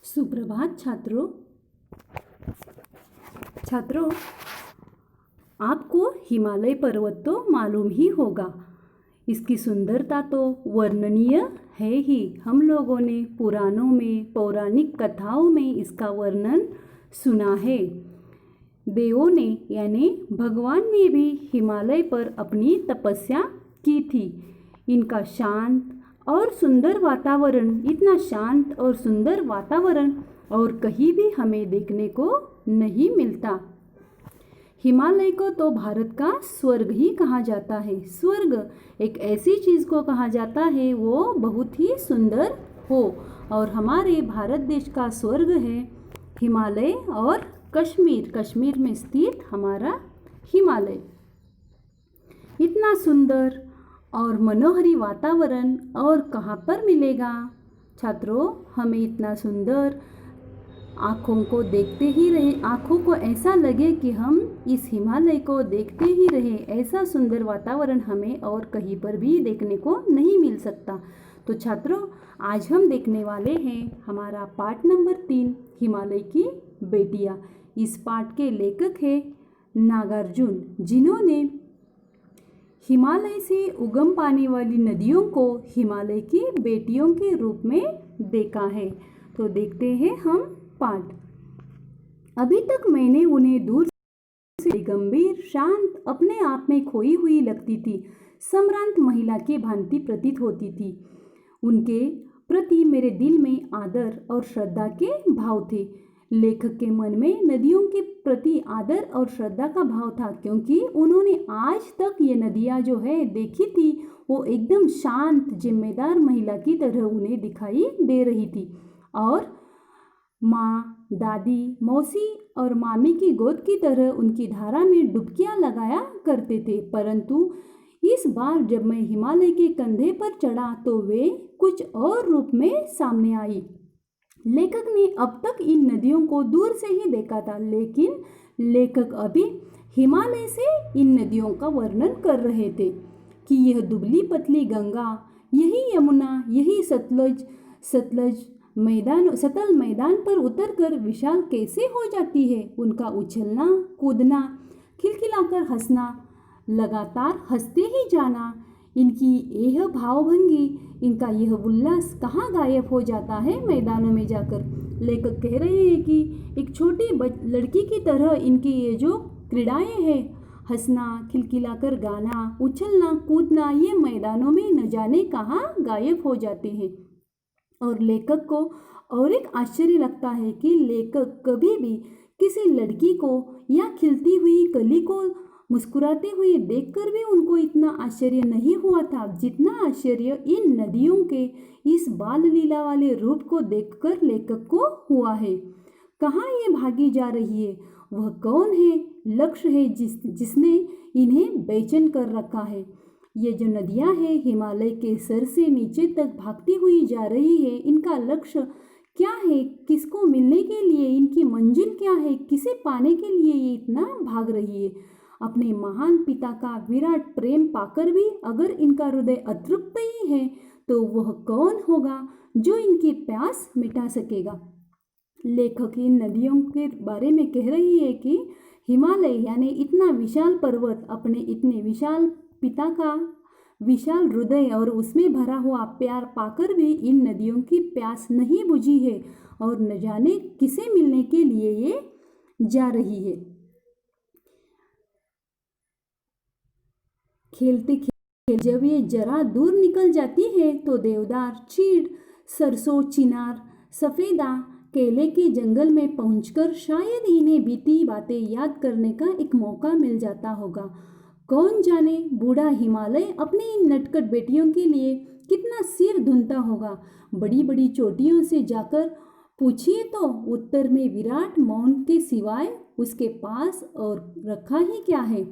सुप्रभात छात्रों, आपको हिमालय पर्वत तो मालूम ही होगा। इसकी सुंदरता तो वर्णनीय है ही। हम लोगों ने पुराणों में, पौराणिक कथाओं में इसका वर्णन सुना है। देवों ने यानी भगवान ने भी हिमालय पर अपनी तपस्या की थी। इनका शांत और सुंदर वातावरण, इतना शांत और सुंदर वातावरण और कहीं भी हमें देखने को नहीं मिलता। हिमालय को तो भारत का स्वर्ग ही कहा जाता है। स्वर्ग एक ऐसी चीज़ को कहा जाता है वो बहुत ही सुंदर हो, और हमारे भारत देश का स्वर्ग है हिमालय और कश्मीर। कश्मीर में स्थित हमारा हिमालय। इतना सुंदर और मनोहरी वातावरण और कहाँ पर मिलेगा छात्रों? हमें इतना सुंदर आँखों को देखते ही रहे, आँखों को ऐसा लगे कि हम इस हिमालय को देखते ही रहे। ऐसा सुंदर वातावरण हमें और कहीं पर भी देखने को नहीं मिल सकता। तो छात्रों, आज हम देखने वाले हैं हमारा पाठ नंबर 3, हिमालय की बेटियाँ। इस पाठ के लेखक हैं नागार्जुन, जिन्होंने हिमालय से उगम पाने वाली नदियों को हिमालय की बेटियों के रूप में देखा है। तो देखते हैं हम पाठ। अभी तक मैंने उन्हें दूर से गंभीर, शांत, अपने आप में खोई हुई लगती थी। सम्रांत महिला की भांति प्रतीत होती थी। उनके प्रति मेरे दिल में आदर और श्रद्धा के भाव थे। लेखक के मन में नदियों के प्रति आदर और श्रद्धा का भाव था, क्योंकि उन्होंने आज तक ये नदियाँ जो है देखी थी, वो एकदम शांत, जिम्मेदार महिला की तरह उन्हें दिखाई दे रही थी, और माँ, दादी, मौसी और मामी की गोद की तरह उनकी धारा में डुबकियाँ लगाया करते थे। परंतु इस बार जब मैं हिमालय के कंधे पर चढ़ा तो वे कुछ और रूप में सामने आई। लेखक ने अब तक इन नदियों को दूर से ही देखा था, लेकिन लेखक अभी हिमालय से इन नदियों का वर्णन कर रहे थे कि यह दुबली पतली गंगा, यही यमुना, यही सतलज सतल मैदान पर उतरकर विशाल कैसे हो जाती है। उनका उछलना, कूदना, खिलखिलाकर हंसना, लगातार हंसते ही जाना, इनकी यह भावभंगी, इनका यह उल्लास कहाँ गायब हो जाता है मैदानों में जाकर। लेखक कह रहे हैं कि एक छोटी लड़की की तरह इनकी ये जो क्रीड़ाएं हैं, हंसना, खिलखिलाकर गाना, उछलना, कूदना, ये मैदानों में न जाने कहाँ गायब हो जाते हैं। और लेखक को और एक आश्चर्य लगता है कि लेखक कभी भी किसी लड़की को या खिलती हुई कली को मुस्कुराते हुए देखकर भी उनको इतना आश्चर्य नहीं हुआ था, जितना आश्चर्य इन नदियों के इस बाल लीला वाले रूप को देखकर लेखक को हुआ है। कहाँ ये भागी जा रही है? वह कौन है? लक्ष्य है जिसने इन्हें बेचैन कर रखा है। ये जो नदियाँ हैं हिमालय के सर से नीचे तक भागती हुई जा रही है, इनका लक्ष्य क्या है? किसको मिलने के लिए इनकी मंजिल क्या है? किसे पाने के लिए ये इतना भाग रही है? अपने महान पिता का विराट प्रेम पाकर भी अगर इनका हृदय अतृप्त ही है, तो वह कौन होगा जो इनकी प्यास मिटा सकेगा? लेखक इन नदियों के बारे में कह रही है कि हिमालय यानी इतना विशाल पर्वत अपने इतने विशाल पिता का विशाल हृदय और उसमें भरा हुआ प्यार पाकर भी इन नदियों की प्यास नहीं बुझी है, और न जाने किसे मिलने के लिए ये जा रही है। खेलते खेलते जब ये जरा दूर निकल जाती है तो देवदार, चीड़, सरसों, चिनार, सफेदा, केले के जंगल में पहुंचकर शायद इन्हें बीती बातें याद करने का एक मौका मिल जाता होगा। कौन जाने बूढ़ा हिमालय अपनी इन नटखट बेटियों के लिए कितना सिर धुनता होगा। बड़ी बड़ी चोटियों से जाकर पूछिए तो उत्तर में विराट मौन के सिवाय उसके पास और रखा ही क्या है।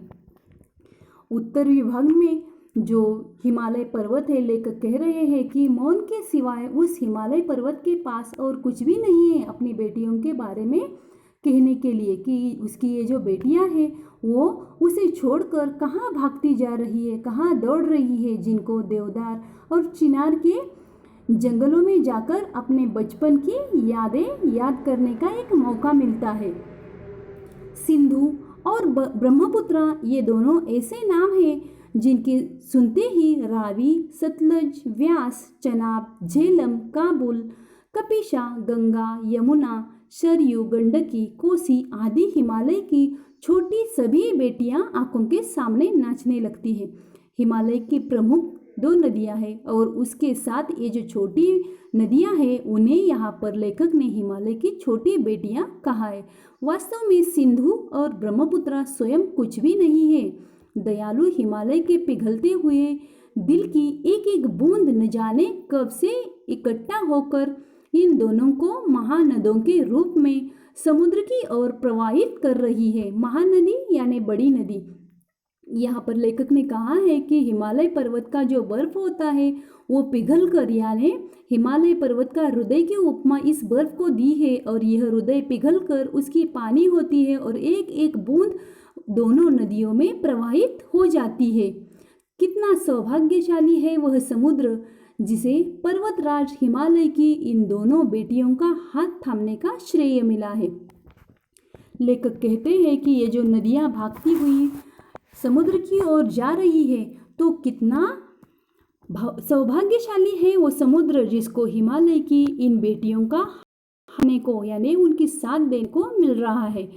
उत्तर विभाग में जो हिमालय पर्वत है, लेखक कह रहे हैं कि मौन के सिवाय उस हिमालय पर्वत के पास और कुछ भी नहीं है अपनी बेटियों के बारे में कहने के लिए, कि उसकी ये जो बेटियां हैं वो उसे छोड़कर कहाँ भागती जा रही है, कहाँ दौड़ रही है, जिनको देवदार और चिनार के जंगलों में जाकर अपने बचपन की यादें याद करने का एक मौका मिलता है। सिंधु और ब्रह्मपुत्र ये दोनों ऐसे नाम हैं जिनके सुनते ही रावी, सतलज, व्यास, चनाब, झेलम, काबुल, कपिशा, गंगा, यमुना, सरयू, गंडकी, कोसी आदि हिमालय की छोटी सभी बेटियां आंखों के सामने नाचने लगती हैं। हिमालय की प्रमुख 2 नदियां हैं और उसके साथ ये जो छोटी नदियां हैं उन्हें यहाँ पर लेखक ने हिमालय की छोटी बेटियां कहा है। वास्तव में सिंधु और ब्रह्मपुत्र स्वयं कुछ भी नहीं है। दयालु हिमालय के पिघलते हुए दिल की एक एक बूंद न जाने कब से इकट्ठा होकर इन दोनों को महानदों के रूप में समुद्र की ओर प्रवाहित कर रही है। महानदी यानी बड़ी नदी। यहाँ पर लेखक ने कहा है कि हिमालय पर्वत का जो बर्फ होता है वो पिघल कर, यानी हिमालय पर्वत का हृदय की उपमा इस बर्फ को दी है और यह हृदय पिघल कर उसकी पानी होती है और एक एक बूंद दोनों नदियों में प्रवाहित हो जाती है। कितना सौभाग्यशाली है वह समुद्र जिसे पर्वतराज हिमालय की इन दोनों बेटियों का हाथ थामने का श्रेय मिला है। लेखक कहते हैं कि ये जो नदियाँ भागती हुई समुद्र की ओर जा रही है तो कितना सौभाग्यशाली है वो समुद्र जिसको हिमालय की इन बेटियों का खाने को यानी उनकी साथ देने को मिल रहा है।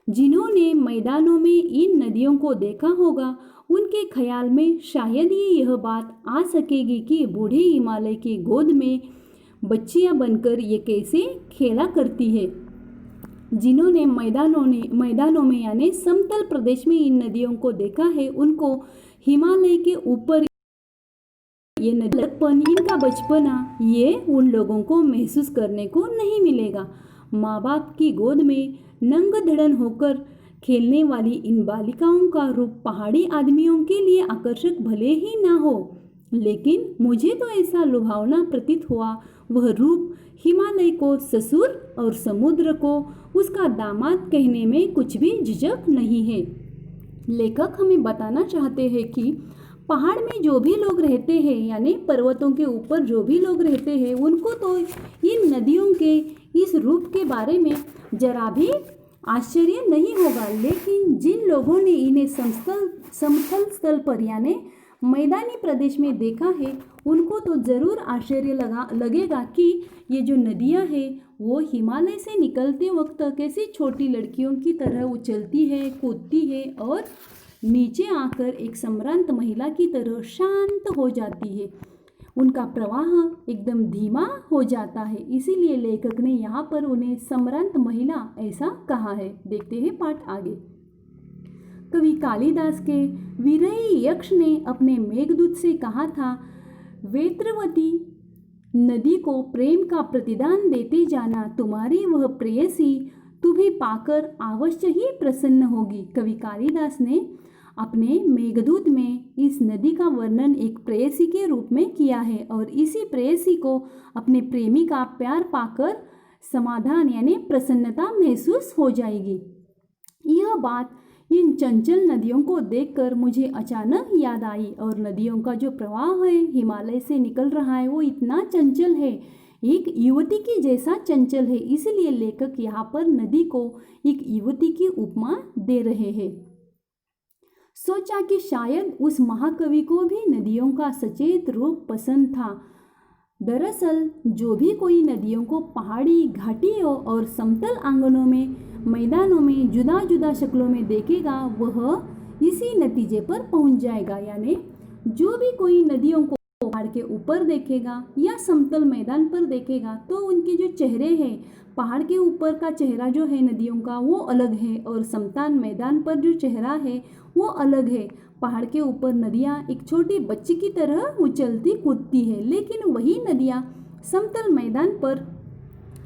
जिन्होंने मैदानों में इन नदियों को देखा होगा उनके ख्याल में शायद ही यह बात आ सकेगी कि बूढ़े हिमालय की गोद में बच्चियां बनकर ये कैसे खेला करती है। जिन्होंने मैदानों में यानी समतल प्रदेश में इन नदियों को देखा है उनको हिमालय के ऊपर ये नदीपन, इनका बचपना ये उन लोगों को महसूस करने को नहीं मिलेगा। माँ बाप की गोद में नंग धड़न होकर खेलने वाली इन बालिकाओं का रूप पहाड़ी आदमियों के लिए आकर्षक भले ही ना हो, लेकिन मुझे तो ऐसा लुभावना प्रतीत हुआ वह रूप हिमालय को ससुर और समुद्र को उसका दामाद कहने में कुछ भी झिझक नहीं है। लेखक हमें बताना चाहते हैं कि पहाड़ में जो भी लोग रहते हैं यानी पर्वतों के ऊपर जो भी लोग रहते हैं उनको तो इन नदियों के इस रूप के बारे में जरा भी आश्चर्य नहीं होगा, लेकिन जिन लोगों ने इन्हें समतल स्थल पर यानी मैदानी प्रदेश में देखा है उनको तो ज़रूर आश्चर्य लगेगा कि ये जो नदियाँ हैं वो हिमालय से निकलते वक्त कैसी छोटी लड़कियों की तरह उछलती है, कूदती है और नीचे आकर एक सम्रांत महिला की तरह शांत हो जाती है। उनका प्रवाह एकदम धीमा हो जाता है, इसीलिए लेखक ने यहाँ पर उन्हें सम्रांत महिला ऐसा कहा है। देखते हैं पाठ आगे। कवि कालिदास के विरही यक्ष ने अपने मेघदूत से कहा था, वेत्रवती नदी को प्रेम का प्रतिदान देते जाना, तुम्हारी वह प्रेयसी तुम्हें पाकर अवश्य ही प्रसन्न होगी। कवि कालिदास ने अपने मेघदूत में इस नदी का वर्णन एक प्रेयसी के रूप में किया है और इसी प्रेयसी को अपने प्रेमी का प्यार पाकर समाधान यानी प्रसन्नता महसूस हो जाएगी। यह बात इन चंचल नदियों को देखकर मुझे अचानक याद आई और नदियों का जो प्रवाह है हिमालय से निकल रहा है वो इतना चंचल है, एक युवती की जैसा चंचल है। इसलिए लेखक यहाँ पर नदी को एक युवती की उपमा दे रहे हैं। सोचा कि शायद उस महाकवि को भी नदियों का सचेत रूप पसंद था। दरअसल जो भी कोई नदियों को पहाड़ी घाटियों और समतल आंगनों में मैदानों में जुदा जुदा शक्लों में देखेगा वह इसी नतीजे पर पहुंच जाएगा। यानी जो भी कोई नदियों को पहाड़ के ऊपर देखेगा या समतल मैदान पर देखेगा तो उनके जो चेहरे हैं, पहाड़ के ऊपर का चेहरा जो है नदियों का वो अलग है और समतल मैदान पर जो चेहरा है वो अलग है। पहाड़ के ऊपर नदियाँ एक छोटी बच्ची की तरह उछलती कूदती है, लेकिन वही नदियाँ समतल मैदान पर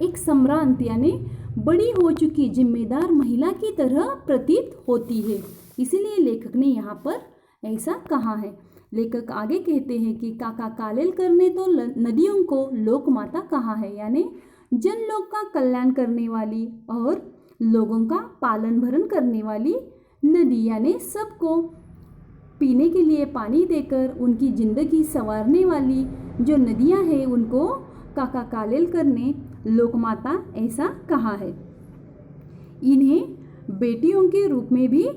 एक सम्रांत यानी बड़ी हो चुकी जिम्मेदार महिला की तरह प्रतीत होती है। इसीलिए लेखक ने यहाँ पर ऐसा कहा है। लेखक आगे कहते हैं कि काका कालेलकर ने तो नदियों को लोक माता कहा है, यानी जनलोक का कल्याण करने वाली और लोगों का पालन भरण करने वाली नदी, यानी सबको पीने के लिए पानी देकर उनकी जिंदगी संवारने वाली जो नदियाँ हैं उनको काका कालेलकर ने लोकमाता ऐसा कहा है। इन्हें बेटियों के रूप में भी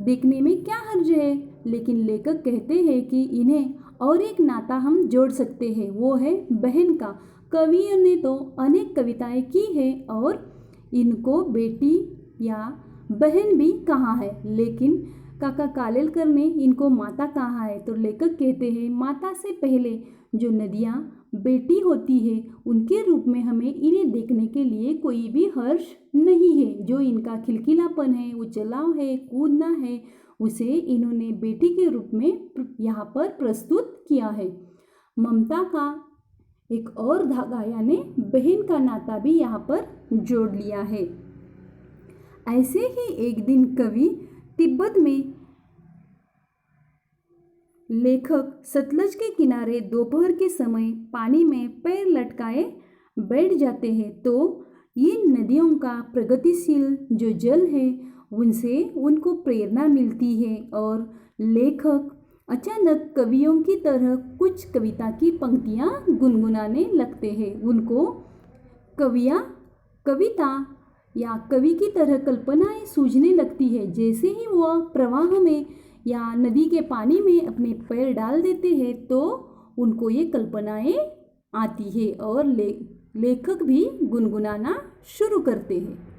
देखने में क्या हर्ज है, लेकिन लेखक कहते हैं कि इन्हें और एक नाता हम जोड़ सकते हैं, वो है बहन का। कवियों ने तो अनेक कविताएं की है और इनको बेटी या बहन भी कहा है, लेकिन काका कालेलकर ने इनको माता कहा है। तो लेखक कहते हैं माता से पहले जो नदियाँ बेटी होती है उनके रूप में हमें इन्हें देखने के लिए कोई भी हर्ष नहीं है। जो इनका खिलखिलापन है, उछलाव है, कूदना है, उसे इन्होंने बेटी के रूप में यहाँ पर प्रस्तुत किया है। ममता का एक और धागा यानी बहन का नाता भी यहाँ पर जोड़ लिया है। ऐसे ही एक दिन कवि तिब्बत में लेखक सतलज के किनारे दोपहर के समय पानी में पैर लटकाए बैठ जाते हैं। तो इन नदियों का प्रगतिशील जो जल है उनसे उनको प्रेरणा मिलती है और लेखक अचानक कवियों की तरह कुछ कविता की पंक्तियाँ गुनगुनाने लगते हैं। उनको कविता या कवि की तरह कल्पनाएं सूझने लगती है। जैसे ही वह प्रवाह में या नदी के पानी में अपने पैर डाल देते हैं तो उनको ये कल्पनाएं आती है और लेखक भी गुनगुनाना शुरू करते हैं।